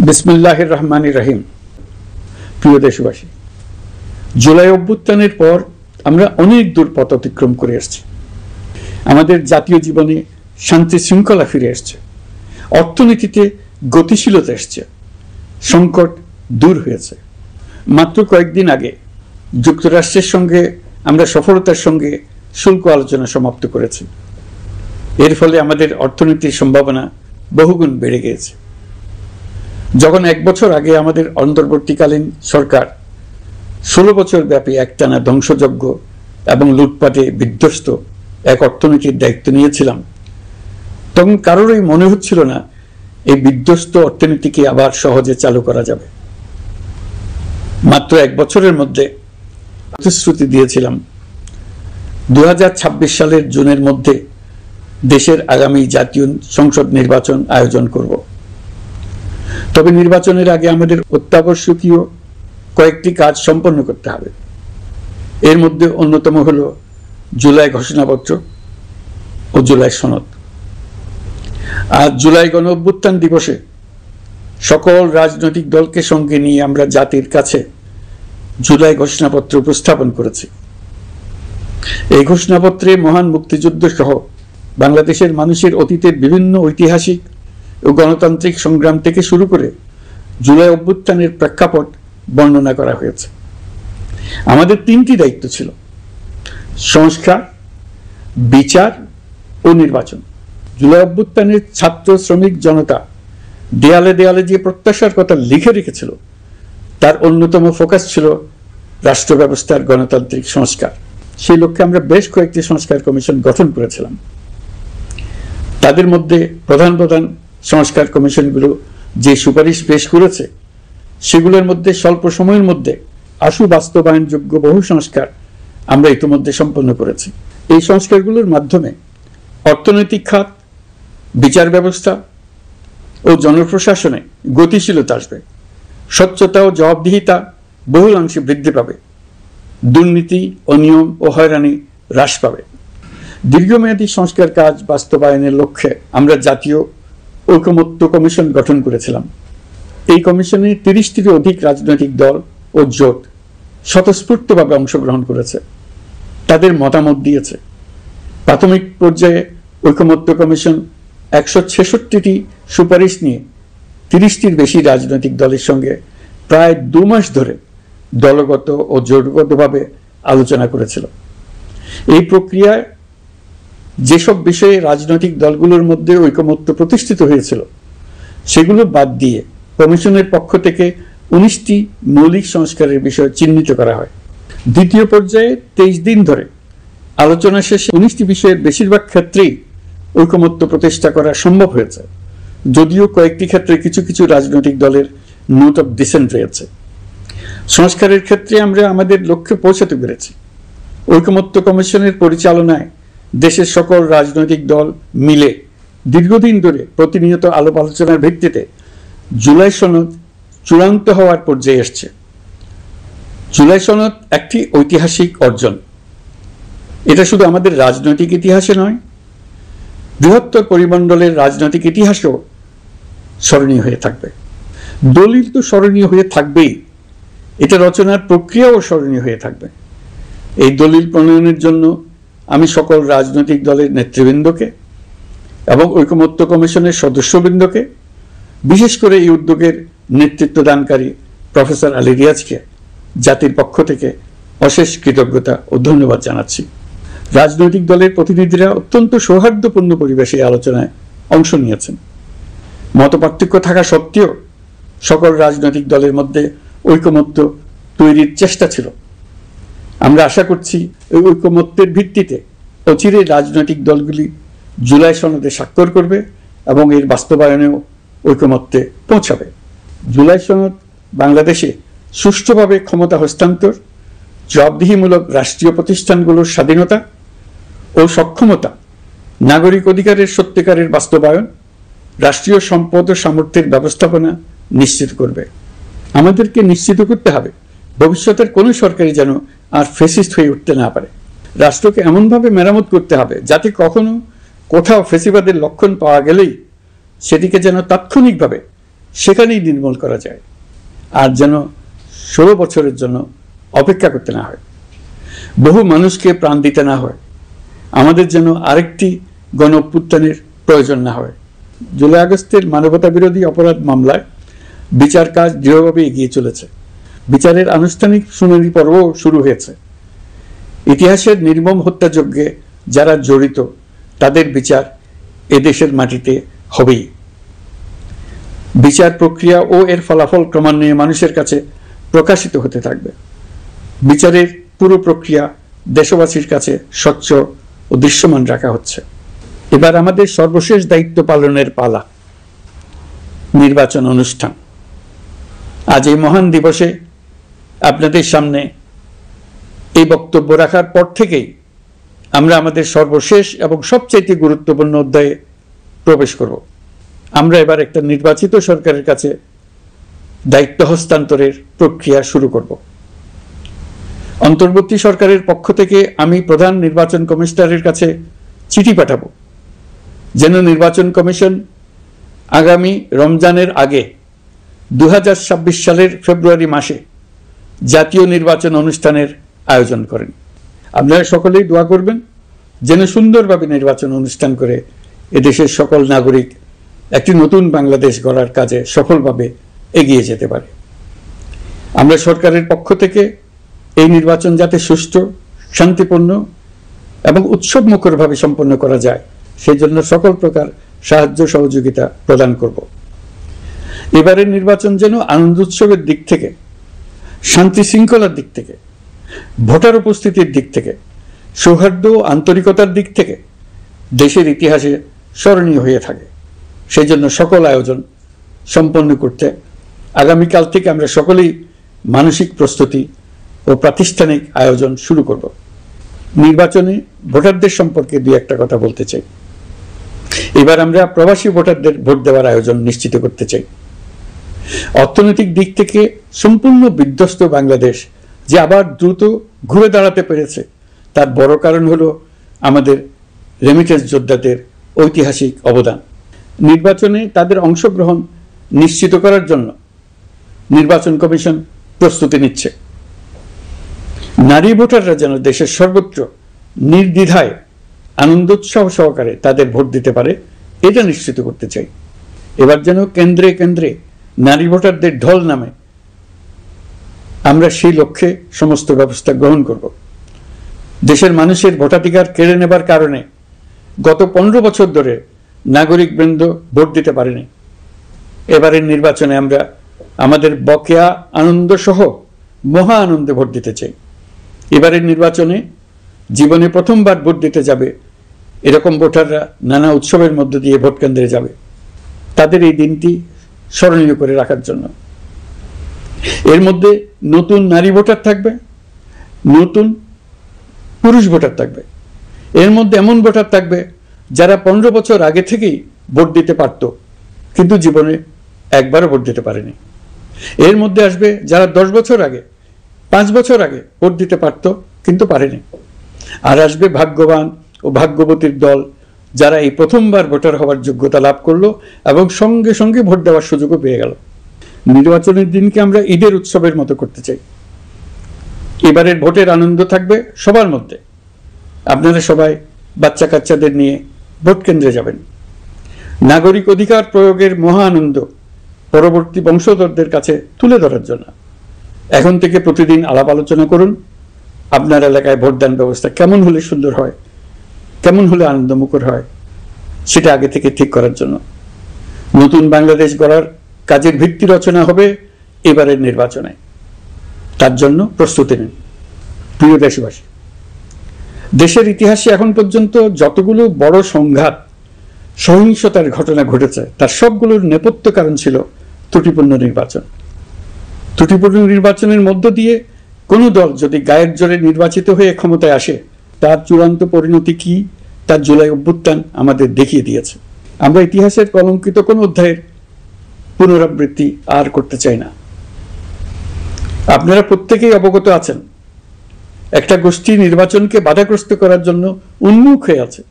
বিসমিল্লাহির রহমানির রহিম। প্রিয় দেশবাসী, জুলাই অভ্যুত্থানের পর আমরা অনেক দূর পথ অতিক্রম করে আসছি। আমাদের জাতীয় জীবনে শান্তি শৃঙ্খলা ফিরে আসছে, অর্থনীতিতে গতিশীলতা এসছে, সংকট দূর হয়েছে। মাত্র কয়েকদিন আগে যুক্তরাষ্ট্রের সঙ্গে আমরা সফলতার সঙ্গে শুল্ক আলোচনা সমাপ্ত করেছি। এর ফলে আমাদের অর্থনীতির সম্ভাবনা বহুগুণ বেড়ে গিয়েছে। যখন 1 বছর আগে আমাদের অন্তর্বর্তীকালীন সরকার 16 বছর ব্যাপী একটানা ধ্বংসযজ্ঞ এবং লুটপাটে বিধ্বস্ত এক অর্থনীতির দায়িত্ব নিয়েছিলাম, তখন কারোরই মনে হচ্ছিল না এই বিধ্বস্ত অর্থনীতিকে আবার সহজে চালু করা যাবে। মাত্র 1 বছরের মধ্যে প্রতিশ্রুতি দিয়েছিলাম 2026 সালের জুনের মধ্যে দেশের আগামী জাতীয় সংসদ নির্বাচন আয়োজন করব। তবে নির্বাচনের আগে আমাদের অত্যাবশ্যকীয় কয়েকটি কাজ সম্পন্ন করতে হবে। এর মধ্যে অন্যতম হল জুলাই ঘোষণাপত্র ও জুলাই সনদ। আজ জুলাই গণ অভ্যুত্থান দিবসে সকল রাজনৈতিক দলকে সঙ্গে নিয়ে আমরা জাতির কাছে জুলাই ঘোষণাপত্র উপস্থাপন করেছি। এই ঘোষণাপত্রে মহান মুক্তিযুদ্ধ সহ বাংলাদেশের মানুষের অতীতের বিভিন্ন ঐতিহাসিক ও গণতান্ত্রিক সংগ্রাম থেকে শুরু করে জুলাই অভ্যুত্থানের প্রেক্ষাপট বর্ণনা করা হয়েছে। আমাদের 3টি দায়িত্ব ছিল: সংস্কার, বিচার ও নির্বাচন। জুলাই অভ্যুত্থানের ছাত্র শ্রমিক জনতা দেয়ালে দেয়ালে যে প্রত্যাশার কথা লিখে রেখেছিল, তার অন্যতম ফোকাস ছিল রাষ্ট্র ব্যবস্থার গণতান্ত্রিক সংস্কার। সেই লক্ষ্যে আমরা বেশ কয়েকটি সংস্কার কমিশন গঠন করেছিলাম। তাদের মধ্যে প্রধান প্রধান সংস্কার কমিশনগুলো যে সুপারিশ পেশ করেছে, সেগুলোর মধ্যে স্বল্প সময়ের মধ্যে আশু বাস্তবায়নযোগ্য বহু সংস্কার আমরা ইতিমধ্যে সম্পন্ন করেছি। এই সংস্কারগুলোর মাধ্যমে অর্থনৈতিক খাত, বিচার ব্যবস্থা ও জনপ্রশাসনে গতিশীলতা আসবে, স্বচ্ছতা ও জবাবদিহিতা বহুলাংশে বৃদ্ধি পাবে, দুর্নীতি, অনিয়ম ও হয়রানি হ্রাস পাবে। দীর্ঘমেয়াদী সংস্কার কাজ বাস্তবায়নের লক্ষ্যে আমরা জাতীয় ঐকমত্য কমিশন গঠন করেছিলাম। এই কমিশনে 30টিরও অধিক রাজনৈতিক দল ও জোট স্বতঃস্ফূর্তভাবে অংশগ্রহণ করেছে, তাদের মতামত দিয়েছে। প্রাথমিক পর্যায়ে ঐকমত্য কমিশন 166টি সুপারিশ নিয়ে 30টির বেশি রাজনৈতিক দলের সঙ্গে প্রায় 2 মাস ধরে দলগত ও জোটগতভাবে আলোচনা করেছিল। এই প্রক্রিয়ায় যেসব বিষয়ে রাজনৈতিক দলগুলোর মধ্যে ঐকমত্য প্রতিষ্ঠিত হয়েছিল, সেগুলো বাদ দিয়ে কমিশনের পক্ষ থেকে 19টি মৌলিক সংস্কারের বিষয় চিহ্নিত করা হয়। দ্বিতীয় পর্যায়ে 23 দিন ধরে আলোচনা শেষে 19টি বিষয়ের বেশিরভাগ ক্ষেত্রেই ঐকমত্য প্রতিষ্ঠা করা সম্ভব হয়েছে, যদিও কয়েকটি ক্ষেত্রে কিছু কিছু রাজনৈতিক দলের নোট অফ ডিসেন্ট রয়েছে। সংস্কারের ক্ষেত্রে আমরা আমাদের লক্ষ্যে পৌঁছাতে পেরেছি। ঐকমত্য কমিশনের পরিচালনায় দেশের সকল রাজনৈতিক দল মিলে দীর্ঘদিন ধরে প্রতিনিয়ত আলাপ আলোচনার ভিত্তিতে জুলাই সনদ চূড়ান্ত হওয়ার পর্যায়ে এসছে। জুলাই সনদ একটি ঐতিহাসিক অর্জন। এটা শুধু আমাদের রাজনৈতিক ইতিহাসে নয়, বৃহত্তর পরিমণ্ডলের রাজনৈতিক ইতিহাসেও স্মরণীয় হয়ে থাকবে। দলিল তো স্মরণীয় হয়ে থাকবেই, এটা রচনার প্রক্রিয়াও স্মরণীয় হয়ে থাকবে। এই দলিল প্রণয়নের জন্য আমি সকল রাজনৈতিক দলের নেতৃবৃন্দকে এবং ঐকমত্য কমিশনের সদস্যবৃন্দকে, বিশেষ করে এই উদ্যোগের নেতৃত্ব দানকারী প্রফেসর আলী রিয়াজকে জাতির পক্ষ থেকে অশেষ কৃতজ্ঞতা ও ধন্যবাদ জানাচ্ছি। রাজনৈতিক দলের প্রতিনিধিরা অত্যন্ত সৌহার্দ্যপূর্ণ পরিবেশে আলোচনায় অংশ নিয়েছেন। মতপার্থক্য থাকা সত্ত্বেও সকল রাজনৈতিক দলের মধ্যে ঐকমত্য তৈরির চেষ্টা ছিল। আমরা আশা করছি এই ঐকমত্যের ভিত্তিতে অচিরেই রাজনৈতিক দলগুলি জুলাই সনদে স্বাক্ষর করবে এবং এর বাস্তবায়নেও ঐকমত্যে পৌঁছাবে। জুলাই সনদ বাংলাদেশে সুষ্ঠুভাবে ক্ষমতা হস্তান্তর, জবাবদিহিমূলক রাষ্ট্রীয় প্রতিষ্ঠানগুলোর স্বাধীনতা ও সক্ষমতা, নাগরিক অধিকারের সত্যিকারের বাস্তবায়ন, রাষ্ট্রীয় সম্পদ ও সামর্থ্যের ব্যবস্থাপনা নিশ্চিত করবে। আমাদেরকে নিশ্চিত করতে হবে ভবিষ্যতের কোনো সরকারই যেন আর ফ্যাসিস্ট হয়ে উঠতে না পারে। রাষ্ট্রকে এমনভাবে মেরামত করতে হবে যাতে কখনো কোথাও ফ্যাসিবাদের লক্ষণ পাওয়া গেলেই সেটিকে যেন তাৎক্ষণিকভাবে সেখানেই নির্মূল করা যায়, আর যেন 16 বছরের জন্য অপেক্ষা করতে না হয়, বহু মানুষকে প্রাণ দিতে না হয়, আমাদের যেন আরেকটি গণ অভ্যুত্থানের প্রয়োজন না হয়। জুলাই আগস্টের মানবতা বিরোধী অপরাধ মামলায় বিচার কাজ দৃঢ়ভাবে এগিয়ে চলেছে। বিচারের আনুষ্ঠানিক শুনানি পর্বও শুরু হয়েছে। ইতিহাসের নির্মম হত্যাযজ্ঞে যারা জড়িত তাদের বিচার এদেশের মাটিতে হবেই। বিচার প্রক্রিয়া ও এর ফলাফল ক্রমান্বয়ে মানুষের কাছে প্রকাশিত হতে থাকবে। বিচারের পুরো প্রক্রিয়া দেশবাসীর কাছে স্বচ্ছ ও দৃশ্যমান রাখা হচ্ছে। এবার আমাদের সর্বশেষ দায়িত্ব পালনের পালা, নির্বাচন অনুষ্ঠান। আজ এই মহান দিবসে আপনাদের সামনে এই বক্তব্য রাখার পর থেকেই আমরা আমাদের সর্বশেষ এবং সবচেয়ে গুরুত্বপূর্ণ অধ্যায়ে প্রবেশ করব। আমরা এবার একটা নির্বাচিত সরকারের কাছে দায়িত্ব হস্তান্তরের প্রক্রিয়া শুরু করব। অন্তর্বর্তী সরকারের পক্ষ থেকে আমি প্রধান নির্বাচন কমিশনারের কাছে চিঠি পাঠাবো, যেন নির্বাচন কমিশন আগামী রমজানের আগে 2026 সালের ফেব্রুয়ারি মাসে জাতীয় নির্বাচন অনুষ্ঠানের আয়োজন করেন। আপনারা সকলেই দোয়া করবেন যেন সুন্দরভাবে নির্বাচন অনুষ্ঠান করে এদেশের সকল নাগরিক একটি নতুন বাংলাদেশ গড়ার কাজে সফলভাবে এগিয়ে যেতে পারে। আমরা সরকারের পক্ষ থেকে এই নির্বাচন যাতে সুষ্ঠু, শান্তিপূর্ণ এবং উৎসবমুখরভাবে সম্পন্ন করা যায় সেই জন্য সকল প্রকার সাহায্য সহযোগিতা প্রদান করব। এবারের নির্বাচন যেন আনন্দ উৎসবের দিক থেকে, শান্তি শৃঙ্খলার দিক থেকে, ভোটার উপস্থিতির দিক থেকে, সৌহার্দ্য ও আন্তরিকতার দিক থেকে দেশের ইতিহাসে স্মরণীয় হয়ে থাকে। সেই জন্য সকল আয়োজন সম্পন্ন করতে আগামীকাল থেকে আমরা সকলেই মানসিক প্রস্তুতি ও প্রাতিষ্ঠানিক আয়োজন শুরু করব। নির্বাচনে ভোটারদের সম্পর্কে দুই একটা কথা বলতে চাই। এবার আমরা প্রবাসী ভোটারদের ভোট দেওয়ার আয়োজন নিশ্চিত করতে চাই। অর্থনৈতিক দিক থেকে সম্পূর্ণ বিধ্বস্ত বাংলাদেশ যে আবার দ্রুত ঘুরে দাঁড়াতে পেরেছে তার বড় কারণ হলো আমাদের রেমিটেন্স যোদ্ধাদের ঐতিহাসিক অবদান। নির্বাচনে তাদের অংশগ্রহণ নিশ্চিত করার জন্য নির্বাচন কমিশন প্রস্তুতি নিচ্ছে। নারী ভোটাররা যেন দেশের সর্বত্র নির্দ্বিধায় আনন্দোৎসাহ সহকারে তাদের ভোট দিতে পারে এটা নিশ্চিত করতে চাই। এবার যেন কেন্দ্রে কেন্দ্রে নারী ভোটারদের ঢল নামে, আমরা সেই লক্ষ্যে সমস্ত ব্যবস্থা গ্রহণ করব। দেশের মানুষের ভোটাধিকার কেড়ে নেবার কারণে গত 15 বছর ধরে নাগরিক বৃন্দ ভোট দিতে পারেনি। এবারের নির্বাচনে আমরা আমাদের বকেয়া আনন্দ সহ মহা আনন্দে ভোট দিতে চাই। এবারের নির্বাচনে জীবনে প্রথমবার ভোট দিতে যাবে এরকম ভোটাররা নানা উৎসবের মধ্য দিয়ে ভোট কেন্দ্রে যাবে, তাদের এই দিনটি স্মরণীয় করে রাখার জন্য। এর মধ্যে নতুন নারী ভোটার থাকবে, নতুন পুরুষ ভোটার থাকবে, এর মধ্যে এমন ভোটার থাকবে যারা 15 বছর আগে থেকেই ভোট দিতে পারত কিন্তু জীবনে একবারও ভোট দিতে পারেনি। এর মধ্যে আসবে যারা 10 বছর আগে, 5 বছর আগে ভোট দিতে পারত কিন্তু পারেনি। আর আসবে ভাগ্যবান ও ভাগ্যবতীর দল যারা এই প্রথমবার ভোটার হওয়ার যোগ্যতা লাভ করলো এবং সঙ্গে সঙ্গে ভোট দেওয়ার সুযোগও পেয়ে গেল। নির্বাচনের দিনকে আমরা ঈদের উৎসবের মতো করতে চাই। এবারের ভোটের আনন্দ থাকবে সবার মধ্যে। আপনারা সবাই বাচ্চা কাচ্চাদের নিয়ে ভোট কেন্দ্রে যাবেন। নাগরিক অধিকার প্রয়োগের মহা আনন্দ পরবর্তী বংশধরদের কাছে তুলে ধরার জন্য এখন থেকে প্রতিদিন আলাপ আলোচনা করুন। আপনার এলাকায় ভোটদান ব্যবস্থা কেমন হলে সুন্দর হয়, কেমন হলে আনন্দমুখর হয়, সেটা আগে থেকে ঠিক করার জন্য নতুন বাংলাদেশ গড়ার কাজের ভিত্তি রচনা হবে এবারের নির্বাচনে। তার জন্য প্রস্তুতি নিন। প্রিয় দেশবাসী, দেশের ইতিহাসে এখন পর্যন্ত যতগুলো বড় সংঘাত, সহিংসতার ঘটনা ঘটেছে তার সবগুলোর নেপথ্য কারণ ছিল ত্রুটিপূর্ণ নির্বাচন। ত্রুটিপূর্ণ নির্বাচনের মধ্য দিয়ে কোনো দল যদি গায়ের জোরে নির্বাচিত হয়ে ক্ষমতায় আসে তার চূড়ান্ত পরিণতি কি তার জুলাই অভ্যুত্থান আমাদের দেখিয়ে দিয়েছে। আমরা ইতিহাসের কলঙ্কিত কোনো অধ্যায়ের পুনরাবৃত্তি আর করতে চাই না। আপনারা প্রত্যেকেই অবগত আছেন একটা গোষ্ঠী নির্বাচনকে বাধাগ্রস্ত করার জন্য উন্মুখ হয়ে আছে।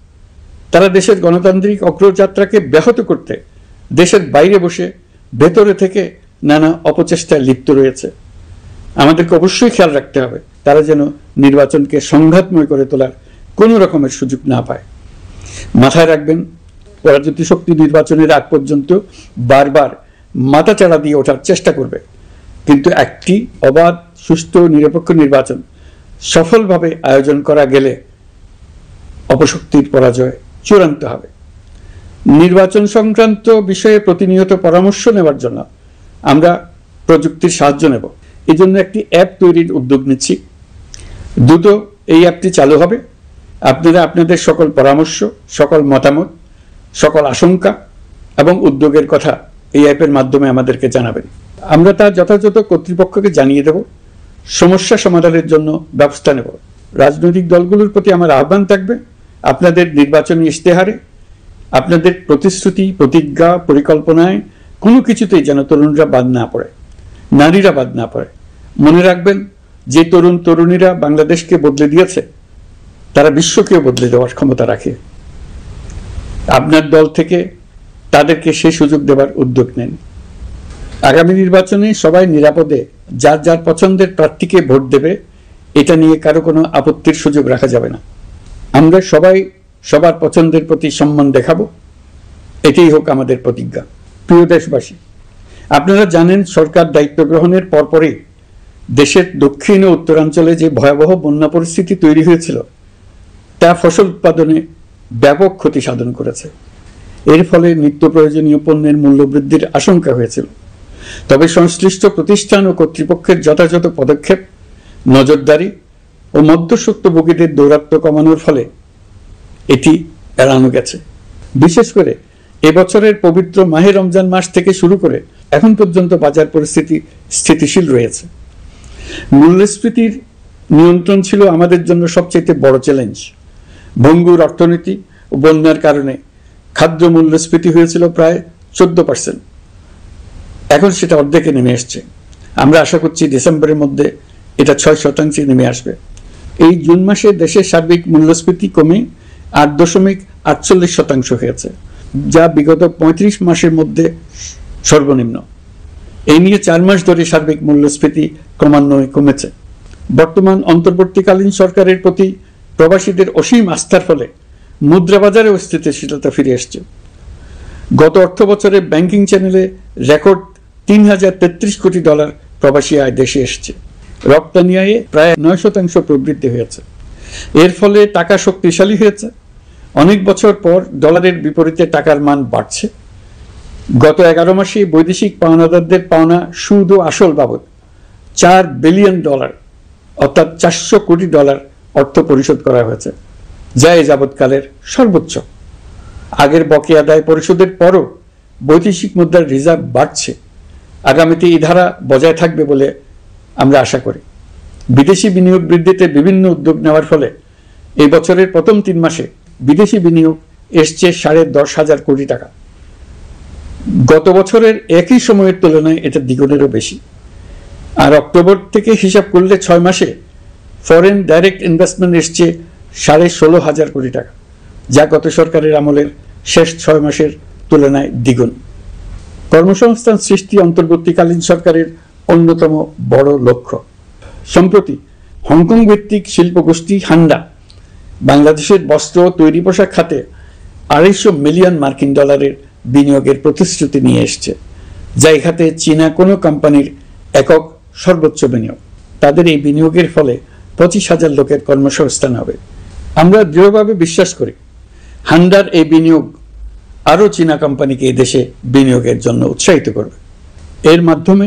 তারা দেশের গণতান্ত্রিক অগ্রযাত্রাকে ব্যাহত করতে দেশের বাইরে বসে ভেতরে থেকে নানা অপচেষ্টায় লিপ্ত রয়েছে। আমাদেরকে অবশ্যই খেয়াল রাখতে হবে তারা যেন নির্বাচনকে সংঘাতময় করে তোলার কোনো রকমের সুযোগ না পায়। মাথায় রাখবেন, পরাজিত শক্তি নির্বাচনের আগ পর্যন্ত বারবার মাথাচাড়া দিয়ে ওঠার চেষ্টা করবে, কিন্তু একটি অবাধ, সুষ্ঠু, নিরপেক্ষ নির্বাচন সফলভাবে আয়োজন করা গেলে অপশক্তির পরাজয় চূড়ান্ত হবে। নির্বাচন সংক্রান্ত বিষয়ে প্রতিনিয়ত পরামর্শ নেওয়ার জন্য আমরা প্রযুক্তির সাহায্য নেব। এই জন্য একটি অ্যাপ তৈরির উদ্যোগ নিচ্ছি। দ্রুত এই অ্যাপটি চালু হবে। আপনারা আপনাদের সকল পরামর্শ, সকল মতামত, সকল আশঙ্কা এবং উদ্যোগের কথা এই অ্যাপের মাধ্যমে আমাদেরকে জানাবেন। আমরা তা যথাযথ কর্তৃপক্ষকে জানিয়ে দেব, সমস্যা সমাধানের জন্য ব্যবস্থা নেব। রাজনৈতিক দলগুলোর প্রতি আমার আহ্বান থাকবে, আপনাদের নির্বাচনী ইশতেহারে, আপনাদের প্রতিশ্রুতি, প্রতিজ্ঞা, পরিকল্পনায় কোনো কিছুতেই যেন তরুণরা বাদ না পড়ে, নারীরা বাদ না পড়ে। মনে রাখবেন, যে তরুণ তরুণীরা বাংলাদেশকে বদলে দিয়েছে তারা বিশ্বকেও বদলে দেওয়ার ক্ষমতা রাখে। আপনার দল থেকে তাদেরকে সেই সুযোগ দেওয়ার উদ্যোগ নেন। আগামী নির্বাচনে সবাই নিরাপদে যার যার পছন্দের প্রার্থীকে ভোট দেবে, এটা নিয়ে কারো কোনো আপত্তির সুযোগ রাখা যাবে না। আমরা সবাই সবার পছন্দের প্রতি সম্মান দেখাবো, এটাই হোক আমাদের প্রতিজ্ঞা। প্রিয় দেশবাসী, আপনারা জানেন সরকার দায়িত্ব গ্রহণের পরপরই দেশের দক্ষিণ ও উত্তরাঞ্চলে যে ভয়াবহ বন্যা পরিস্থিতি তৈরি হয়েছিল তা ফসল উৎপাদনে ব্যাপক ক্ষতি সাধন করেছে। এর ফলে নিত্য প্রয়োজনীয় পণ্যের মূল্য বৃদ্ধির আশঙ্কা হয়েছিল। তবে সংশ্লিষ্ট প্রতিষ্ঠান ও কর্তৃপক্ষের যথাযথ পদক্ষেপ, নজরদারি ও মধ্যস্বত্বভোগীদের দৌরাত্ম্য কমানোর ফলে এটি এড়ানো গেছে। বিশেষ করে এবছরের পবিত্র মাহে রমজান মাস থেকে শুরু করে এখন পর্যন্ত বাজার পরিস্থিতি স্থিতিশীল রয়েছে। মূল্যস্ফীতির নিয়ন্ত্রণ ছিল আমাদের জন্য সবচেয়ে বড় চ্যালেঞ্জ। ভঙ্গুর অর্থনীতি ও বন্যার কারণে খাদ্য মূল্যস্ফীতি হয়েছিল প্রায় 14%। এখন সেটা অর্ধেকে নেমে আসছে। আমরা আশা করছি ডিসেম্বরের মধ্যে এটা 6% নেমে আসবে। এই জুন মাসে দেশের সার্বিক মূল্যস্ফীতি কমে 8.48% হয়েছে, যা বিগত 35 মাসের মধ্যে সর্বনিম্ন। এই নিয়ে 4 মাস ধরে সার্বিক মূল্যস্ফীতি ক্রমান্বয়ে কমেছে। বর্তমান অন্তর্বর্তীকালীন সরকারের প্রতি প্রবাসীদের অসীম আস্থার ফলে মুদ্রা বাজারেও স্থিতিশীলতা ফিরে এসছে। গত অর্থ বছরে ব্যাংকিং চ্যানেলে রেকর্ড $3033 কোটি প্রবাসী আয় দেশে এসছে। রপ্তানি আয়ে প্রায় 9% প্রবৃদ্ধি হয়েছে। এর ফলে টাকা শক্তিশালী হয়েছে। অনেক বছর পর ডলারের বিপরীতে টাকার মান বাড়ছে। গত 11 মাসে বৈদেশিক পাওনাদারদের পাওনা সুদ ও আসল বাবদ $4 বিলিয়ন অর্থাৎ $400 কোটি অর্থ পরিশোধ করা হয়েছে, যা এ যাবৎকালের সর্বোচ্চ। আগের বকেয়া আদায় পরিশোধের পরও বৈদেশিক মুদ্রার রিজার্ভ বাড়ছে। আগামীতে এই ধারা বজায় থাকবে বলে আমরা আশা করি। বিদেশি বিনিয়োগ বৃদ্ধিতে বিভিন্ন উদ্যোগ নেওয়ার ফলে এই বছরের প্রথম 3 মাসে বিদেশি বিনিয়োগ এসছে $10,500 কোটি। গত বছরের একই সময়ের তুলনায় এটা দ্বিগুণেরও বেশি। আর অক্টোবর থেকে হিসাব করলে 6 মাসে ফরেন ডাইরেক্ট ইনভেস্টমেন্ট এসছে $16,500 কোটি, যা গত সরকারের আমলের শেষ 6 মাসের তুলনায় দ্বিগুণ। কর্মসংস্থান সৃষ্টি অন্তর্বর্তীকালীন সরকারের অন্যতম বড় লক্ষ্য। সম্প্রতি হংকং ভিত্তিক শিল্পগোষ্ঠী হান্ডা বাংলাদেশের বস্ত্র তৈরি পোশাক খাতে $250 মিলিয়ন বিনিয়োগের প্রতিশ্রুতি নিয়ে এসছে, যা এই খাতে চীনা কোনো কোম্পানির একক সর্বোচ্চ বিনিয়োগ। তাদের এই বিনিয়োগের ফলে 25,000 লোকের কর্মসংস্থান হবে। আমরা দৃঢ়ভাবে বিশ্বাস করি হান্ডার এই বিনিয়োগ আরও চীনা কোম্পানিকে এই দেশে বিনিয়োগের জন্য উৎসাহিত করবে। এর মাধ্যমে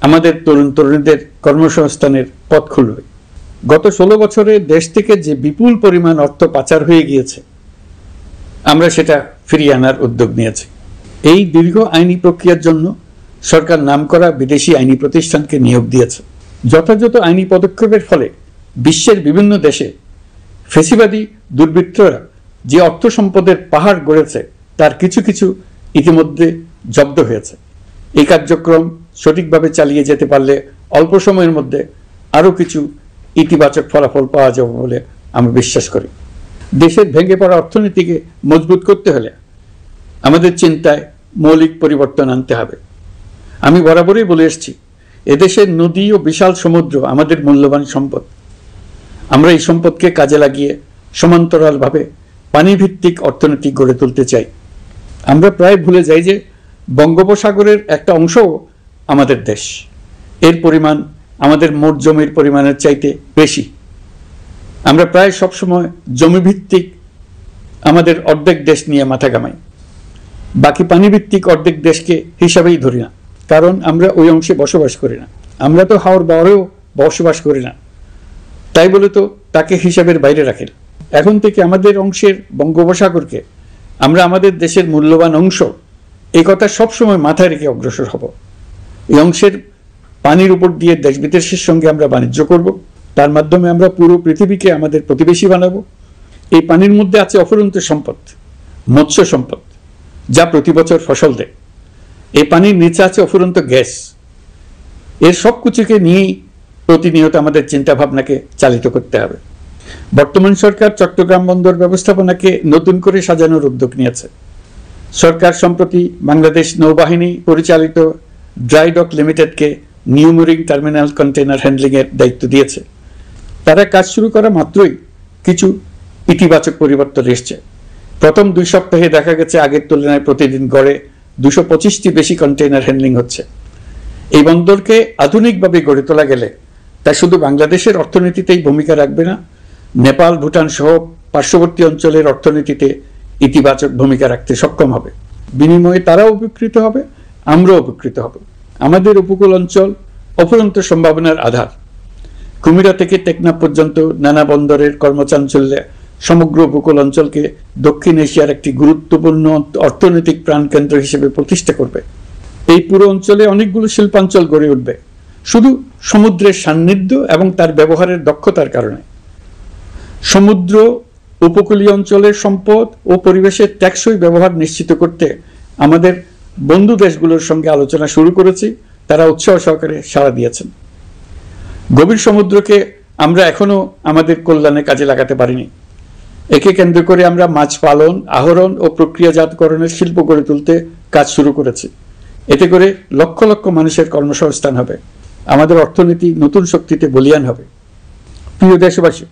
আমাদের তরুণ তরুণীদের কর্মসংস্থানের পথ খুলবে। গত 16 বছরে দেশ থেকে যে বিপুল পরিমাণ অর্থ পাচার হয়ে গিয়েছে, আমরা সেটা ফিরিয়ে আনার উদ্যোগ নিয়েছি। এই দীর্ঘ আইনি প্রক্রিয়ার জন্য সরকার নামকরা বিদেশি আইনি প্রতিষ্ঠানকে নিয়োগ দিয়েছে। যথাযথ আইনি পদক্ষেপের ফলে বিশ্বের বিভিন্ন দেশে ফেসিবাদী দুর্বৃত্তরা যে অর্থ সম্পদের পাহাড় গড়েছে তার কিছু কিছু ইতিমধ্যে জব্দ হয়েছে। এই কার্যক্রম সঠিকভাবে চালিয়ে যেতে পারলে অল্প সময়ের মধ্যে আরও কিছু ইতিবাচক ফলাফল পাওয়া যাবে বলে আমি বিশ্বাস করি। দেশের ভেঙে পড়া অর্থনীতিকে মজবুত করতে হলে আমাদের চিন্তায় মৌলিক পরিবর্তন আনতে হবে। আমি বরাবরই বলে এসেছি, এদেশের নদী ও বিশাল সমুদ্র আমাদের মূল্যবান সম্পদ। আমরা এই সম্পদকে কাজে লাগিয়ে সমান্তরালভাবে পানিভিত্তিক অর্থনীতি গড়ে তুলতে চাই। আমরা প্রায় ভুলে যাই যে বঙ্গোপসাগরের একটা অংশও আমাদের দেশ। এর পরিমাণ আমাদের মোট জমির পরিমাণের চাইতে বেশি। আমরা প্রায় সবসময় জমিভিত্তিক আমাদের অর্ধেক দেশ নিয়ে মাথা ঘামাই, বাকি পানিভিত্তিক অর্ধেক দেশকে হিসাবেই ধরি না, কারণ আমরা ওই অংশে বসবাস করি না। আমরা তো হাওর বাওরেও বসবাস করি না, তাই বলে তো তাকে হিসাবের বাইরে রাখেন। এখন থেকে আমাদের অংশের বঙ্গোপসাগরকে আমরা আমাদের দেশের মূল্যবান অংশ, এই কথা সবসময় মাথায় রেখে অগ্রসর হব। এই অংশের পানির উপর দিয়ে দেশ বিদেশের সঙ্গে আমরা বাণিজ্য করব, তার মাধ্যমে আমরা পুরো পৃথিবীকে আমাদের প্রতিবেশী বানাবো। এই পানির মধ্যে আছে অফুরন্ত সম্পদ, মৎস্য সম্পদ, যা প্রতি বছর ফসল দেয়। এই পানির নিচে আছে অফুরন্ত গ্যাস। এর সব কিছুকে নিয়েই প্রতিনিয়ত আমাদের চিন্তা ভাবনাকে চালিত করতে হবে। বর্তমান সরকার চট্টগ্রাম বন্দর ব্যবস্থাপনাকে নতুন করে সাজানোর উদ্যোগ নিয়েছে। সরকার সম্প্রতি বাংলাদেশ নৌবাহিনী পরিচালিত ড্রাই ডক লিমিটেডকে নিউ মুরিং টার্মিনাল কন্টেনার হ্যান্ডলিংয়ের দায়িত্ব দিয়েছে। তারা কাজ শুরু করা মাত্রই কিছু ইতিবাচক পরিবর্তন এসছে। প্রথম 2 সপ্তাহে দেখা গেছে আগের তুলনায় প্রতিদিন গড়ে 225টি বেশি কন্টেইনার হ্যান্ডলিং হচ্ছে। এই বন্দরকে আধুনিকভাবে গড়ে তোলা গেলে তা শুধু বাংলাদেশের অর্থনীতিতেই ভূমিকা রাখবে না, নেপাল, ভুটান সহ পার্শ্ববর্তী অঞ্চলের অর্থনীতিতে ইতিবাচক ভূমিকা রাখতে সক্ষম হবে। বিনিময়ে তারাও উপকৃত হবে, আমরাও উপকৃত হব। আমাদের উপকূল অঞ্চল অফুরন্ত সম্ভাবনার আধার। কুমিরা থেকে টেকনাফ পর্যন্ত নানা বন্দরের কর্মচাঞ্চল্যে সমগ্র উপকূল অঞ্চলকে দক্ষিণ এশিয়ার একটি গুরুত্বপূর্ণ অর্থনৈতিক প্রাণকেন্দ্র হিসেবে প্রতিষ্ঠা করবে। এই পুরো অঞ্চলে অনেকগুলো শিল্পাঞ্চল গড়ে উঠবে শুধু সমুদ্রের সান্নিধ্য এবং তার ব্যবহারের দক্ষতার কারণে। সমুদ্র উপকূলীয় অঞ্চলের সম্পদ ও পরিবেশের টেকসই ব্যবহার নিশ্চিত করতে আমাদের বন্ধু দেশগুলোর সঙ্গে আলোচনা শুরু করেছি। তারা উৎসাহ সহকারে সাড়া দিয়েছেন। গভীর সমুদ্রকে আমরা এখনো আমাদের কল্যাণে কাজে লাগাতে পারিনি। একে কেন্দ্র করে আমরা মাছ পালন, আহরণ ও প্রক্রিয়াজাতকরণের শিল্প গড়ে তুলতে কাজ শুরু করেছি। এতে করে লক্ষ লক্ষ মানুষের কর্মসংস্থান হবে, আমাদের অর্থনীতি নতুন শক্তিতে বলীয়ান হবে। প্রিয় দেশবাসী,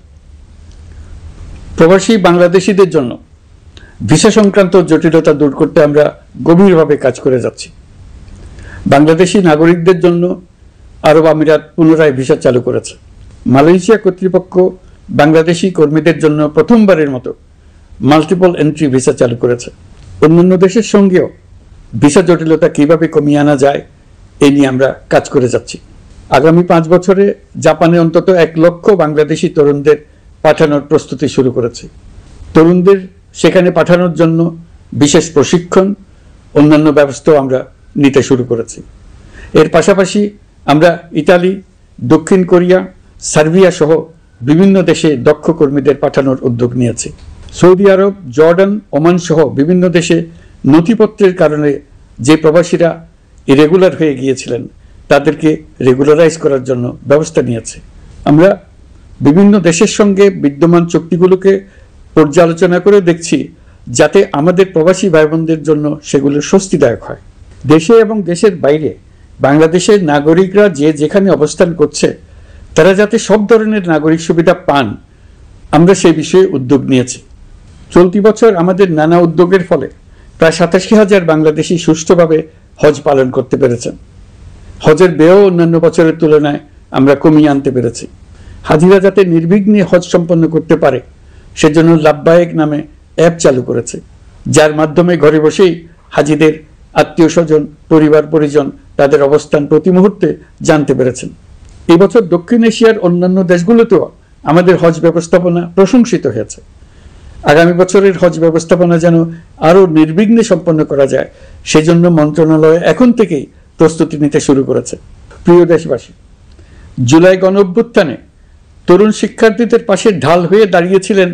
প্রবাসী বাংলাদেশিদের জন্য ভিসা সংক্রান্ত জটিলতা দূর করতে আমরা গভীরভাবে কাজ করে যাচ্ছি। বাংলাদেশি নাগরিকদের জন্য আরব আমিরাত পুনরায় ভিসা চালু করেছে। মালয়েশিয়া কর্তৃপক্ষ বাংলাদেশি কর্মীদের জন্য প্রথমবারের মতো মাল্টিপল এন্ট্রি ভিসা চালু করেছে। অন্যান্য দেশের সঙ্গেও ভিসা জটিলতা কিভাবে কমিয়ে আনা যায় এই নিয়ে আমরা কাজ করে যাচ্ছি। আগামী 5 বছরে জাপানে অন্তত 1 লক্ষ বাংলাদেশি তরুণদের পাঠানোর প্রস্তুতি শুরু করেছে। তরুণদের সেখানে পাঠানোর জন্য বিশেষ প্রশিক্ষণ, অন্যান্য ব্যবস্থাও আমরা নিতে শুরু করেছি। এর পাশাপাশি আমরা ইতালি, দক্ষিণ কোরিয়া, সার্বিয়া সহ বিভিন্ন দেশে দক্ষ কর্মীদের পাঠানোর উদ্যোগ নিয়েছি। সৌদি আরব, জর্ডান, ওমান সহ বিভিন্ন দেশে নথিপত্রের কারণে যে প্রবাসীরা ইরেগুলার হয়ে গিয়েছিলেন তাদেরকে রেগুলারাইজ করার জন্য ব্যবস্থা নিয়েছে। আমরা বিভিন্ন দেশের সঙ্গে বিদ্যমান চুক্তিগুলোকে পর্যালোচনা করে দেখছি যাতে আমাদের প্রবাসী ভাই বোনদের জন্য সেগুলো স্বস্তিদায়ক হয়। দেশে এবং দেশের বাইরে বাংলাদেশের নাগরিকরা যে যেখানে অবস্থান করছে তারা যাতে সব ধরনের নাগরিক সুবিধা পান, আমরা সেই বিষয়ে উদ্যোগ নিয়েছি। চলতি বছর আমাদের নানা উদ্যোগের ফলে প্রায় 87,000 বাংলাদেশি সুষ্ঠুভাবে হজ পালন করতে পেরেছেন। হজের ব্যয়ও অন্যান্য বছরের তুলনায় আমরা কমিয়ে আনতে পেরেছি। হাজিরা যাতে নির্বিঘ্নে হজ সম্পন্ন করতে পারে সেজন্য লাব্বায়েক নামে অ্যাপ চালু করেছে, যার মাধ্যমে ঘরে বসেই হাজিদের আত্মীয় স্বজন, পরিবার পরিজন তাদের অবস্থান প্রতি মুহূর্তে জানতে পেরেছেন। এই বছর দক্ষিণ এশিয়ার অন্যান্য দেশগুলোতেও আমাদের হজ ব্যবস্থাপনা প্রশংসিত হয়েছে। আগামী বছরের হজ ব্যবস্থাপনা যেন আরও নির্বিঘ্নে সম্পন্ন করা যায় সেজন্য মন্ত্রণালয় এখন থেকেই প্রস্তুতি নিতে শুরু করেছে। প্রিয় দেশবাসী, জুলাই গণঅভ্যুত্থানে তরুণ শিক্ষার্থীদের পাশে ঢাল হয়ে দাঁড়িয়েছিলেন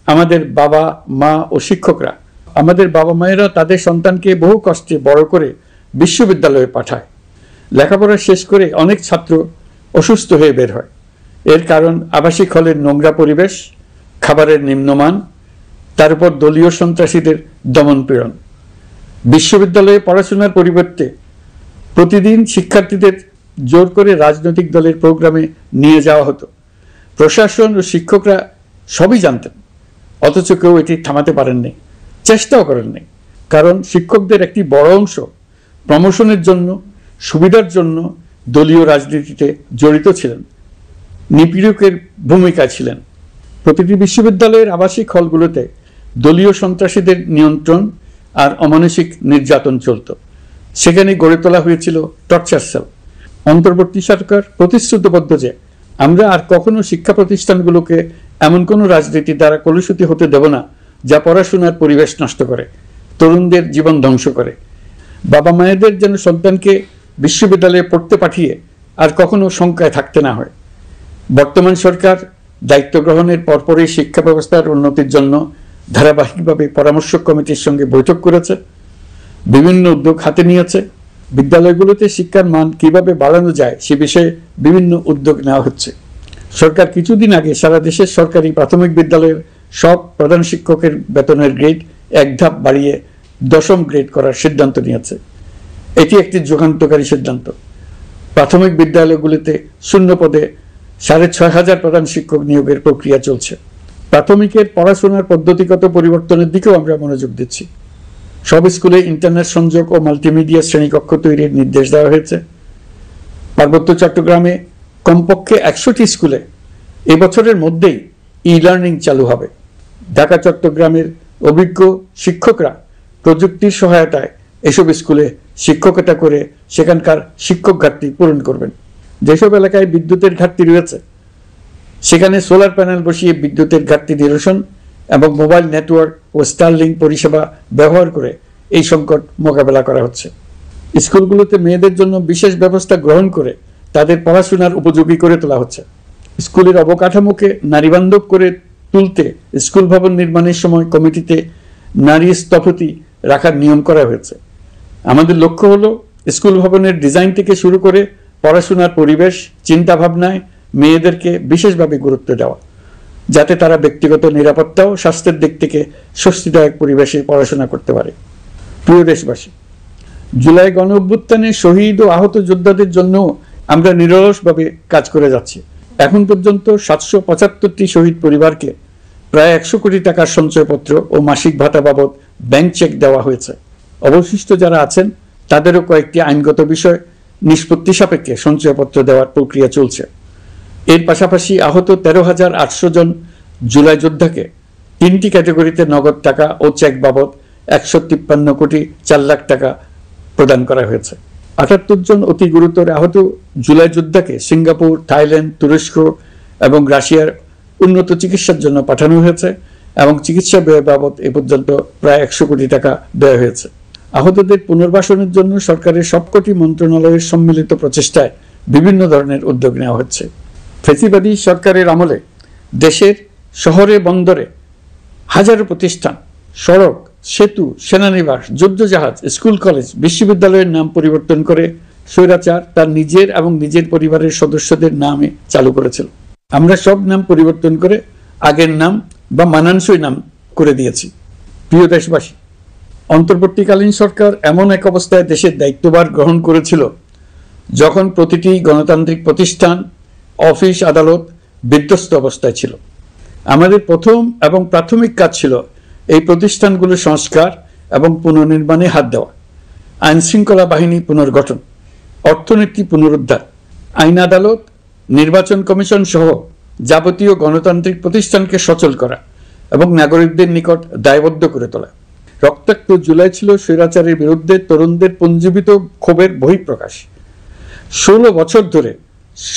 আমাদের বাবা মা ও শিক্ষকরা। আমাদের বাবা মায়েরা তাদের সন্তানকে বহু কষ্টে বড় করে বিশ্ববিদ্যালয়ে পাঠায়। লেখাপড়া শেষ করে অনেক ছাত্র অসুস্থ হয়ে বের হয়। এর কারণ আবাসিক হলের নোংরা পরিবেশ, খাবারের নিম্নমান, তার উপর দলীয় সন্ত্রাসীদের দমন পীড়ন। বিশ্ববিদ্যালয়ে পড়াশোনার পরিবর্তে প্রতিদিন শিক্ষার্থীদের জোর করে রাজনৈতিক দলের প্রোগ্রামে নিয়ে যাওয়া হতো। প্রশাসন ও শিক্ষকরা সবই জানতেন, অথচ কেউ এটি থামাতে পারেননি, চেষ্টাও করেননি। কারণ শিক্ষকদের একটি বড় অংশ প্রমোশনের জন্য, সুবিধার জন্য দলীয় রাজনীতিতে জড়িত ছিলেন, নিপীড়কের ভূমিকায় ছিলেন। প্রতিটি বিশ্ববিদ্যালয়ের আবাসিক হলগুলোতে দলীয় সন্ত্রাসীদের নিয়ন্ত্রণ আর অমানসিক নির্যাতন চলত। সেখানে গড়ে তোলা হয়েছিল টর্চার সেল। অন্তর্বর্তী সরকার প্রতিশ্রুতিবদ্ধ যে আমরা আর কখনো শিক্ষা প্রতিষ্ঠানগুলোকে এমন কোনো রাজনীতি দ্বারা কলুষিত হতে দেব না যা পড়াশোনার পরিবেশ নষ্ট করে, তরুণদের জীবন ধ্বংস করে। বাবা মায়েদের যেন সন্তানকে বিশ্ববিদ্যালয়ে পড়তে পাঠিয়ে আর কখনো শঙ্কায় থাকতে না হয়। বর্তমান সরকার দায়িত্ব গ্রহণের পরপরই শিক্ষা ব্যবস্থার উন্নতির জন্য ধারাবাহিকভাবে পরামর্শ কমিটির সঙ্গে বৈঠক করেছে, বিভিন্ন উদ্যোগ হাতে নিয়েছে। বিদ্যালয়গুলোতে শিক্ষার মান কিভাবে বাড়ানো যায় সে বিষয়ে বিভিন্ন উদ্যোগ নেওয়া হচ্ছে। সরকার কিছুদিন আগে সারা দেশের সরকারি প্রাথমিক বিদ্যালয়ের সব প্রধান শিক্ষকের বেতনের গ্রেড এক ধাপ বাড়িয়ে 10ম গ্রেড করার সিদ্ধান্ত নিয়েছে। এটি একটি যুগান্তকারী সিদ্ধান্ত। প্রাথমিক বিদ্যালয়গুলিতে শূন্য পদে 6,500 প্রধান শিক্ষক নিয়োগের প্রক্রিয়া চলছে। প্রাথমিকের পড়াশোনার পদ্ধতিগত পরিবর্তনের দিকেও আমরা মনোযোগ দিচ্ছি। সব স্কুলে ইন্টারনেট সংযোগ ও মাল্টিমিডিয়া শ্রেণীকক্ষ তৈরির নির্দেশ দেওয়া হয়েছে। পার্বত্য চট্টগ্রামে কমপক্ষে 100টি স্কুলে এবছরের মধ্যেই ই-লার্নিং চালু হবে। ঢাকা চট্টগ্রামের অভিজ্ঞ শিক্ষকরা প্রযুক্তির সহায়তায় এসব স্কুলে শিক্ষকতা করে সেখানকার শিক্ষক ঘাটতি পূরণ করবেন। যেসব এলাকায় বিদ্যুতের ঘাটতি রয়েছে সেখানে সোলার প্যানেল বসিয়ে বিদ্যুতের ঘাটতি নিরসন এবং মোবাইল নেটওয়ার্ক ও স্টারলিং পরিষেবা ব্যবহার করে এই সংকট মোকাবেলা করা হচ্ছে। স্কুলগুলোতে মেয়েদের জন্য বিশেষ ব্যবস্থা গ্রহণ করে তাদের পড়াশোনার উপযোগী করে তোলা হচ্ছে। স্কুলের অবকাঠামোকে নারীবান্ধব করে তুলতে স্কুল ভবন নির্মাণের সময় কমিটিতে নারী স্থপতি রাখার নিয়ম করা হয়েছে। আমাদের লক্ষ্য হলো স্কুল ভবনের ডিজাইন থেকে শুরু করে পড়াশোনার পরিবেশ চিন্তাভাবনায় মেয়েদেরকে বিশেষভাবে গুরুত্ব দেওয়া, যাতে তারা ব্যক্তিগত নিরাপত্তা ও স্বাস্থ্যের দিক থেকে স্বস্তিদায়ক পরিবেশে পড়াশোনা করতে পারে। প্রিয় দেশবাসী, জুলাই গণ অভ্যুত্থানে শহীদ ও আহত যোদ্ধাদের জন্য আমরা নিরলসভাবে কাজ করে যাচ্ছি। এখন পর্যন্ত 775টি শহীদ পরিবারকে প্রায় 100 কোটি টাকার সঞ্চয়পত্র ও মাসিক ভাতা বাবদ ব্যাংক চেক দেওয়া হয়েছে। অবশিষ্ট যারা আছেন তাদেরও কয়েকটি আইনগত বিষয় নিষ্পত্তি সাপেক্ষে সঞ্চয়পত্র দেওয়ার প্রক্রিয়া চলছে। এর পাশাপাশি আহত 13,800 জন জুলাই যোদ্ধাকে 3টি ক্যাটাগরিতে নগদ টাকা ও চেক বাবদ 153 কোটি 4 লাখ টাকা প্রদান করা হয়েছে। 78 জন অতি গুরুতর আহত জুলাই যোদ্ধাকে সিঙ্গাপুর, থাইল্যান্ড, তুরস্ক এবং রাশিয়ার উন্নত চিকিৎসার জন্য পাঠানো হয়েছে এবং চিকিৎসা ব্যয় বাবদ এ পর্যন্ত প্রায় 100 কোটি টাকা ব্যয় হয়েছে। আহতদের পুনর্বাসনের জন্য সরকারের সবকটি মন্ত্রণালয়ের সম্মিলিত প্রচেষ্টায় বিভিন্ন ধরনের উদ্যোগ নেওয়া হচ্ছে। ফ্যাসিবাদী সরকারের আমলে দেশের শহরে বন্দরে হাজারো প্রতিষ্ঠান, সড়ক, সেতু, সেনানিবাস, যুদ্ধজাহাজ, স্কুল, কলেজ, বিশ্ববিদ্যালয়ের নাম পরিবর্তন করে স্বৈরাচার তার নিজের এবং নিজের পরিবারের সদস্যদের নামে চালু করেছিল। আমরা সব নাম পরিবর্তন করে আগের নাম বা মানানসই নাম করে দিয়েছি। প্রিয় দেশবাসী, অন্তর্বর্তীকালীন সরকার এমন এক অবস্থায় দেশের দায়িত্বভার গ্রহণ করেছিল যখন প্রতিটি গণতান্ত্রিক প্রতিষ্ঠান, অফিস, আদালত বিধ্বস্ত অবস্থায় ছিল। আমাদের প্রথম এবং প্রাথমিক কাজ ছিল এই প্রতিষ্ঠানগুলো সংস্কার এবং পুনর্নির্মাণে হাত দেওয়া, আইন শৃঙ্খলা বাহিনী পুনর্গঠন, অর্থনীতি পুনরুদ্ধার, আইন আদালত, নির্বাচন কমিশন সহ যাবতীয় গণতান্ত্রিক প্রতিষ্ঠানকে সচল করা এবং নাগরিকদের নিকট দায়বদ্ধ করে তোলা। রক্তাক্ত জুলাই ছিল স্বৈরাচারের বিরুদ্ধে তরুণদের পুঞ্জীবিত ক্ষোভের বহিঃপ্রকাশ। 16 বছর ধরে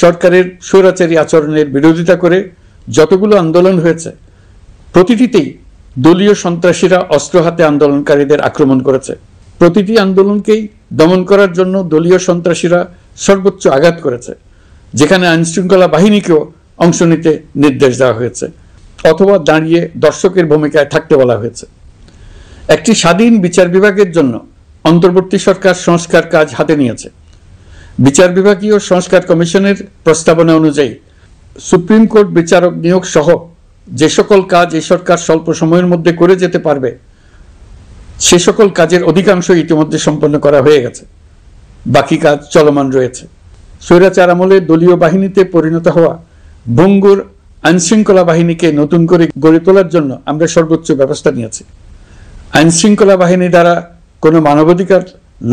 সরকারের স্বৈরাচারী আচরণের বিরোধিতা করে যতগুলো আন্দোলন হয়েছে প্রতিটিতেই দলীয় সন্ত্রাসীরা অস্ত্র হাতে আন্দোলনকারীদের আক্রমণ করেছে। প্রতিটি আন্দোলনকেই দমন করার জন্য দলীয় সন্ত্রাসীরা সর্বোচ্চ আঘাত করেছে, যেখানে আইনশৃঙ্খলা বাহিনীকেও অংশ নিতে নির্দেশ দেওয়া হয়েছে অথবা দাঁড়িয়ে দর্শকের ভূমিকায় থাকতে বলা হয়েছে। একটি স্বাধীন বিচার বিভাগের জন্য অন্তর্বর্তী সরকার সংস্কার কাজ হাতে নিয়েছে। বিচার বিভাগীয় সংস্কার কমিশনের প্রস্তাবনা অনুযায়ী সুপ্রিম কোর্ট বিচারক নিয়োগ সহ যে সকল কাজ এই সরকার স্বল্প সময়ের মধ্যে করে যেতে পারবে সে সকল কাজের অধিকাংশ ইতিমধ্যে সম্পন্ন করা হয়ে গেছে। বাকি কাজ চলমান রয়েছে। স্বৈরাচার আমলে দলীয় বাহিনীতে পরিণত হওয়া ভঙ্গুর আইনশৃঙ্খলা বাহিনীকে নতুন করে গড়ে তোলার জন্য আমরা সর্বোচ্চ ব্যবস্থা নিয়েছি। আইনশৃঙ্খলা বাহিনী দ্বারা কোনো মানবাধিকার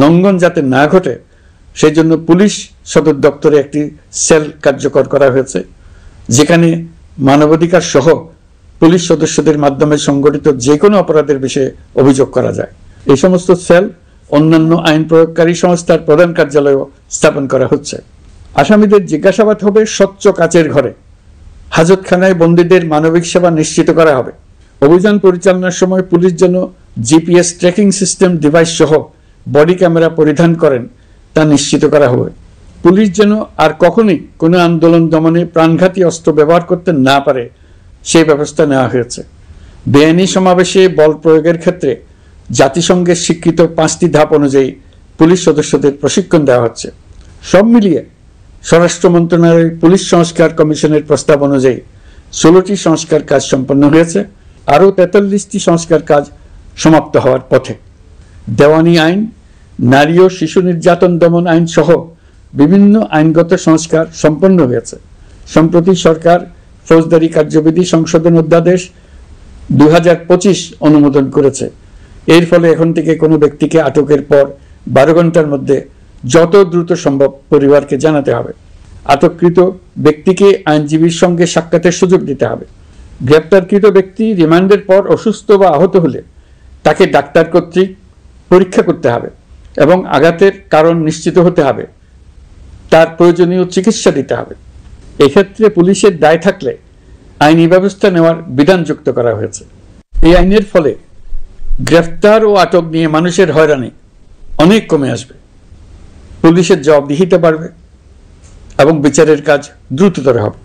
লঙ্ঘন যাতে না ঘটে সেই জন্য পুলিশ সদর দপ্তরে একটি সেল কার্যকর করা হয়েছে, যেখানে মানবাধিকার সহ পুলিশ সদস্যদের মাধ্যমে সংগঠিত যে কোনো অপরাধের বিষয়ে অভিযোগ করা যায়। এই সমস্ত সেল অন্যান্য আইন প্রয়োগকারী সংস্থার প্রধান কার্যালয়েও স্থাপন করা হচ্ছে। আসামিদের জিজ্ঞাসাবাদ হবে স্বচ্ছ কাচের ঘরে। হাজতখানায় বন্দীদের মানবিক সেবা নিশ্চিত করা হবে। অভিযান পরিচালনার সময় পুলিশ যেন জিপিএস ট্র্যাকিং সিস্টেম ডিভাইস সহ বডি ক্যামেরা পরিধান করেন তা নিশ্চিত করা হবে। পুলিশ যেন আর কখনোই কোনো আন্দোলন দমনে প্রাণঘাতী অস্ত্র ব্যবহার করতে না পারে সেই ব্যবস্থা নেওয়া হয়েছে। বেআইনি সমাবেশে বল প্রয়োগের ক্ষেত্রে জাতিসংঘের স্বীকৃত 5টি ধাপ অনুযায়ী পুলিশ সদস্যদের প্রশিক্ষণ দেওয়া হচ্ছে। সব মিলিয়ে স্বরাষ্ট্র মন্ত্রণালয়ের পুলিশ সংস্কার কমিশনের প্রস্তাব অনুযায়ী 16টি সংস্কার কাজ সম্পন্ন হয়েছে। আরও 43টি সংস্কার কাজ সমাপ্ত হওয়ার পথে। দেওয়ানি আইন, নারী ও শিশু নির্যাতন দমন আইন সহ বিভিন্ন আইনগত সংস্কার সম্পন্ন হয়েছে। সম্প্রতি সরকার ফৌজদারি কার্যবিধি সংশোধন অধ্যাদেশ 2025 অনুমোদন করেছে। এর ফলে এখন থেকে কোনো ব্যক্তিকে আটকের পর 12 ঘন্টার মধ্যে যত দ্রুত সম্ভব পরিবারকে জানাতে হবে। আটককৃত ব্যক্তিকে আইনজীবীর সঙ্গে সাক্ষাতের সুযোগ দিতে হবে। গ্রেপ্তারকৃত ব্যক্তি রিমান্ডের পর অসুস্থ বা আহত হলে তাকে ডাক্তার কর্তৃক পরীক্ষা করতে হবে এবং আঘাতের কারণ নিশ্চিত হতে হবে। তার প্রয়োজনীয় চিকিৎসা দিতে হবে। এক্ষেত্রে পুলিশের দায় থাকলে আইনি ব্যবস্থা নেওয়ার বিধান যুক্ত করা হয়েছে। এই আইনের ফলে গ্রেফতার ও আটক নিয়ে মানুষের হয়রানি অনেক কমে আসবে। পুলিশের জবাবদিহিতা বাড়বে এবং বিচারের কাজ দ্রুততর হবে।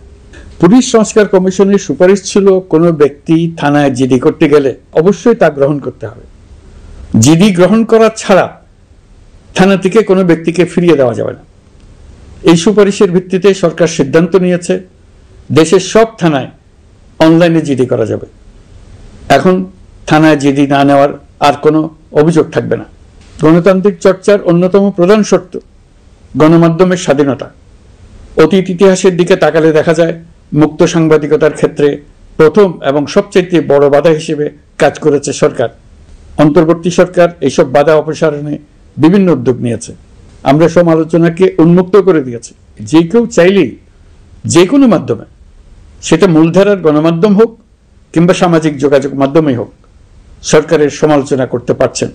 পুলিশ সংস্কার কমিশনের সুপারিশ ছিল কোনো ব্যক্তি থানায় জিডি করতে গেলে অবশ্যই তা গ্রহণ করতে হবে। জিডি গ্রহণ করা ছাড়া থানা থেকে কোনো ব্যক্তিকে ফিরিয়ে দেওয়া যাবে না। এই সুপারিশের ভিত্তিতে সরকার সিদ্ধান্ত নিয়েছে দেশের সব থানায় অনলাইনে জিডি করা যাবে। এখন থানায় জিডি না নেওয়ার আর কোনো অভিযোগ থাকবে না। গণতান্ত্রিক চর্চার অন্যতম প্রধান শর্ত গণমাধ্যমের স্বাধীনতা। অতীত ইতিহাসের দিকে তাকালে দেখা যায় মুক্ত সাংবাদিকতার ক্ষেত্রে প্রথম এবং সবচেয়ে বড় বাধা হিসেবে কাজ করেছে সরকার। অন্তর্বর্তী সরকার এইসব বাধা অপসারণে বিভিন্ন উদ্যোগ নিয়েছে। আমরা সমালোচনাকে উন্মুক্ত করে দিয়েছি। যে কেউ চাইলেই যে কোনো মাধ্যমে, সেটা মূলধারার গণমাধ্যম হোক কিংবা সামাজিক যোগাযোগ মাধ্যমেই হোক, সরকারের সমালোচনা করতে পারছেন।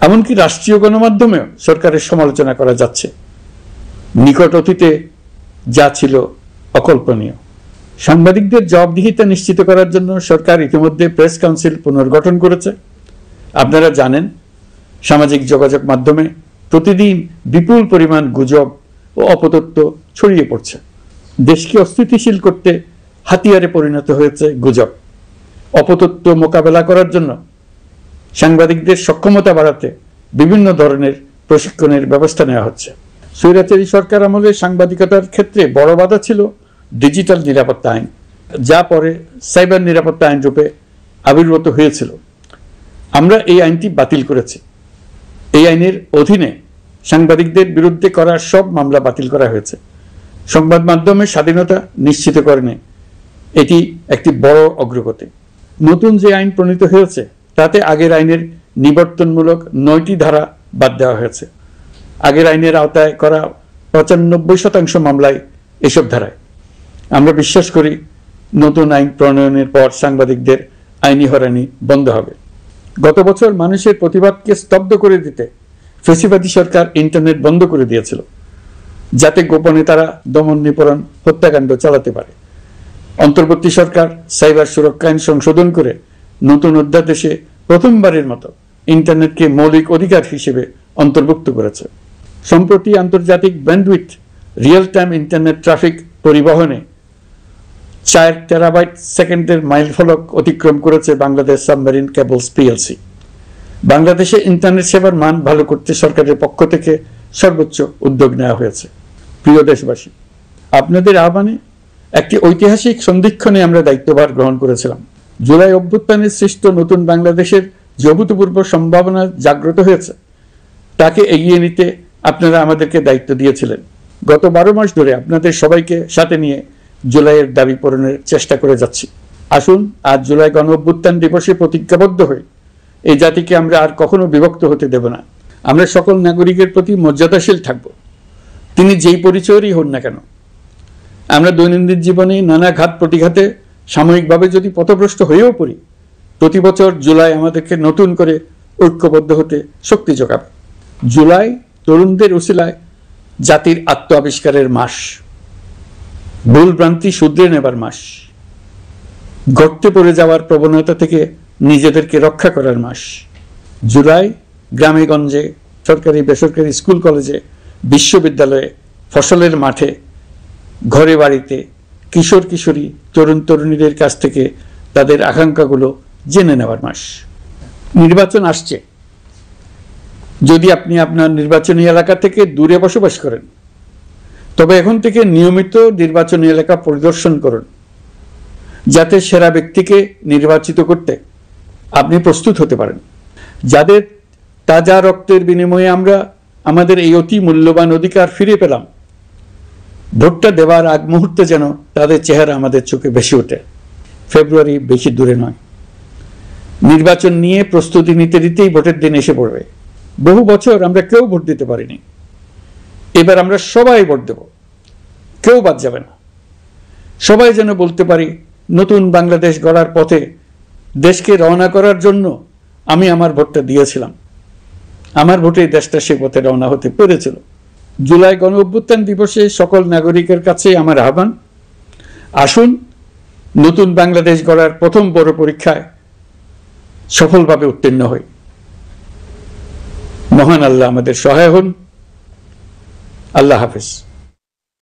এমনকি রাষ্ট্রীয় গণমাধ্যমেও সরকারের সমালোচনা করা যাচ্ছে। নিকট অতীতে যা ছিল অকল্পনীয়। সাংবাদিকদের জবাবদিহিতা নিশ্চিত করার জন্য সরকার ইতিমধ্যে প্রেস কাউন্সিল পুনর্গঠন করেছে। আপনারা জানেন, সামাজিক যোগাযোগ মাধ্যমে প্রতিদিন বিপুল পরিমাণ গুজব ও অপতথ্য ছড়িয়ে পড়ছে। দেশকে অস্থিতিশীল করতে হাতিয়ারে পরিণত হয়েছে গুজব। অপতথ্য মোকাবেলা করার জন্য সাংবাদিকদের সক্ষমতা বাড়াতে বিভিন্ন ধরনের প্রশিক্ষণের ব্যবস্থা নেওয়া হচ্ছে। স্বৈরাচারী সরকার আমলে সাংবাদিকতার ক্ষেত্রে বড় বাধা ছিল ডিজিটাল নিরাপত্তা আইন, যা পরে সাইবার নিরাপত্তা আইন রূপে আবির্ভূত হয়েছিল। আমরা এই আইনটি বাতিল করেছি। এই আইনের অধীনে সাংবাদিকদের বিরুদ্ধে করা সব মামলা বাতিল করা হয়েছে। সংবাদ মাধ্যমের স্বাধীনতা নিশ্চিতকরণে এটি একটি বড় অগ্রগতি। নতুন যে আইন প্রণীত হয়েছে তাতে আগের আইনের নিবর্তনমূলক 9টি ধারা বাদ দেওয়া হয়েছে। আগের আইনের আওতায় করা 95% মামলায় এসব ধারায়। আমরা বিশ্বাস করি নতুন আইন প্রণয়নের পর সাংবাদিকদের আইনি হয়রানি বন্ধ হবে। গত বছর মানুষের প্রতিবাদকে স্তব্ধ করে দিতে ফ্যাসিবাদী সরকার ইন্টারনেট বন্ধ করে দিয়েছিল, যাতে গোপনে তারা দমন নিপীড়ন হত্যাকাণ্ড চালাতে পারে। অন্তর্বর্তী সরকার সাইবার সুরক্ষা আইন সংশোধন করে নতুন অধ্যাদেশে প্রথমবারের মতো ইন্টারনেটকে মৌলিক অধিকার হিসেবে অন্তর্ভুক্ত করেছে। সম্প্রতি আন্তর্জাতিক bandwidth real time internet traffic পরিবহনে 4 টেরাবাইট সেকেন্ডের মাইলফলক অতিক্রম করেছে বাংলাদেশ সাবমেরিন কেবলস পিএলসি। বাংলাদেশে ইন্টারনেট সেবার মান ভালো করতে সরকারের পক্ষ থেকে সর্বোচ্চ উদ্যোগ নেওয়া হয়েছে। প্রিয় দেশবাসী, আপনাদের আহ্বানে একটি ঐতিহাসিক সন্ধিক্ষণে আমরা দায়িত্বভার গ্রহণ করেছিলাম। জুলাই অভ্যুত্থানের সৃষ্ট নতুন বাংলাদেশের যে অভূতপূর্ব সম্ভাবনা জাগ্রত হয়েছে, তাকে এগিয়ে নিতে আপনারা আমাদেরকে দায়িত্ব দিয়েছিলেন। গত 12 মাস ধরে আপনাদের সবাইকে সাথে নিয়ে জুলাইয়ের দাবি পূরণের চেষ্টা করে যাচ্ছি। আসুন আজ জুলাই গণঅভ্যুত্থান দিবসে প্রতিজ্ঞাবদ্ধ হয়ে এই জাতিকে আমরা আর কখনো বিভক্ত হতে দেব না। আমরা সকল নাগরিকের প্রতি মর্যাদাশীল থাকব, তিনি যেই পরিচয়েরই হন না কেন। আমরা দৈনন্দিন জীবনে নানা ঘাত প্রতিঘাতে সাময়িকভাবে যদি পথভ্রষ্ট হয়েও পড়ি, প্রতি বছর জুলাই আমাদেরকে নতুন করে ঐক্যবদ্ধ হতে শক্তি যোগাবে। জুলাই তরুণদের উসিলায় জাতির আত্ম আবিষ্কারের মাস, ভুল ভ্রান্তি শুধরে নেবার মাস, গর্তে পড়ে যাওয়ার প্রবণতা থেকে নিজেদেরকে রক্ষা করার মাস। জুলাই গ্রামে গঞ্জে, সরকারি বেসরকারি স্কুল কলেজে, বিশ্ববিদ্যালয়ে, ফসলের মাঠে, ঘরে বাড়িতে কিশোর কিশোরী তরুণ তরুণীদের কাছ থেকে তাদের আকাঙ্ক্ষাগুলো জেনে নেওয়ার মাস। নির্বাচন আসছে। যদি আপনি আপনার নির্বাচনী এলাকা থেকে দূরে বসবাস করেন, তবে এখন থেকে নিয়মিত নির্বাচনী এলাকা পরিদর্শন করুন, যাতে সেরা ব্যক্তিকে নির্বাচিত করতে আপনি প্রস্তুত হতে পারেন। যাদের তাজা রক্তের বিনিময়ে আমরা আমাদের এই অতি মূল্যবান অধিকার ফিরে পেলাম, ভোটটা দেওয়ার আগ মুহূর্তে যেন তাদের চেহারা আমাদের চোখে ভেসে ওঠে। ফেব্রুয়ারি বেশি দূরে নয়। নির্বাচন নিয়ে প্রস্তুতি নিতে নিতেই ভোটের দিন এসে পড়বে। বহু বছর আমরা কেউ ভোট দিতে পারিনি, এবার আমরা সবাই ভোট দেব, কেউ বাদ যাবে না। সবাই যেন বলতে পারি, নতুন বাংলাদেশ গড়ার পথে দেশকে রওনা করার জন্য আমি আমার ভোটটা দিয়েছিলাম, আমার ভোটেই দেশটা সে পথে রওনা হতে পেরেছিল। জুলাই গণঅভ্যুত্থান দিবসে সকল নাগরিকের কাছে আমার আহ্বান, আসুন নতুন বাংলাদেশ গড়ার প্রথম বড় পরীক্ষায় সফলভাবে উত্তীর্ণ হই। মহান আল্লাহ আমাদের সহায় হন। আল্লাহ হাফেজ।